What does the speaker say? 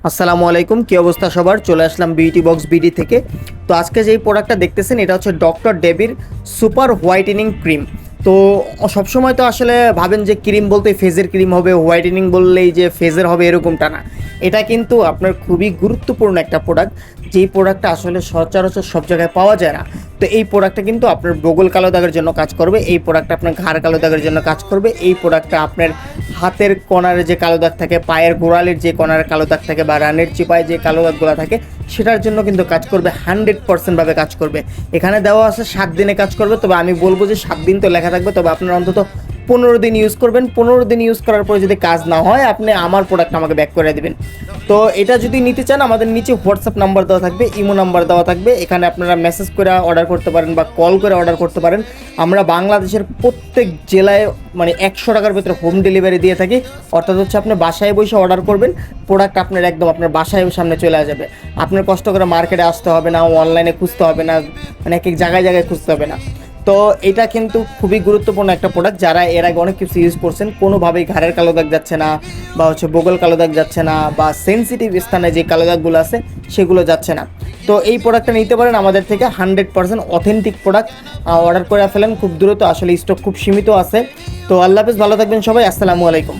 আসসালামু আলাইকুম, কী অবস্থা সবার? চলে আসলাম বিউটি বক্স বিডি থেকে। তো আজকে যেই প্রোডাক্টটা দেখতেছেন এটা হচ্ছে ডক্টর ডেবির সুপার হোয়াইটেনিং ক্রিম। তো সবসময় তো আসলে ভাবেন যে ক্রিম বলতেই ফেজের ক্রিম হবে, হোয়াইটেনিং বললেই যে ফেজের হবে এরকমটা না। এটা কিন্তু আপনার খুবই গুরুত্বপূর্ণ একটা প্রোডাক্ট, যেই প্রোডাক্টটা আসলে সচরাচর সব জায়গায় পাওয়া যায় না। তো এই প্রোডাক্টটা কিন্তু আপনার বগল কালো দাগের জন্য কাজ করবে, এই প্রোডাক্টটা আপনার ঘাড় কালো দাগের জন্য কাজ করবে, এই প্রোডাক্টটা আপনার হাতের কোণারে যে কালো দাগ থাকে, পায়ের গোড়ালির যে কোণার কালো দাগ থাকে বা রানের চিপায় যে কালো দাগগুলো থাকে সেটার জন্য কিন্তু কাজ করবে, 100% কাজ করবে। এখানে দেওয়া আছে 7 দিনে কাজ করবে, তবে আমি বলবো যে 7 দিন তো লেখা থাকবে, তবে আপনার অন্তত 15 দিন ইউজ করবেন। 15 দিন ইউজ করার পরে যদি কাজ না হয় আপনি আমার প্রোডাক্ট আমাকে ব্যাক করে দেবেন। তো এটা যদি নিতে চান আমাদের নিচে হোয়াটসঅ্যাপ নাম্বার দেওয়া থাকবে, ইমো নাম্বার দেওয়া থাকবে, এখানে আপনারা মেসেজ করে অর্ডার করতে পারেন বা কল করে অর্ডার করতে পারেন। আমরা বাংলাদেশের প্রত্যেক জেলায় মানে 100 টাকার ভিতরে হোম ডেলিভারি দিয়ে থাকি, অর্থাৎ হচ্ছে আপনি বাসায় বসে অর্ডার করবেন, প্রোডাক্ট আপনার একদম আপনার বাসায় সামনে চলে যাবে। আপনার কষ্ট করে মার্কেটে আসতে হবে না, অনলাইনে খুঁজতে হবে না, মানে এক এক জায়গায় জায়গায় খুঁজতে হবে না। তো এটা কিন্তু খুবই গুরুত্বপূর্ণ একটা প্রোডাক্ট। যারা এর আগে অনেক কিছু ইউজ করছেন, কোনোভাবেই ঘাড়ের কালো দাগ যাচ্ছে না বা হচ্ছে বগল কালো দাগ যাচ্ছে না বা সেন্সিটিভ স্থানে যে কালো দাগগুলো আছে সেগুলো যাচ্ছে না, তো এই প্রোডাক্টটা নিতে পারেন আমাদের থেকে। 100% অথেন্টিক প্রোডাক্ট, অর্ডার করে ফেলেন খুব দ্রুত, আসলে স্টক খুব সীমিত আছে। তো আল্লাহ হাফেজ, ভালো থাকবেন সবাই, আসসালামু আলাইকুম।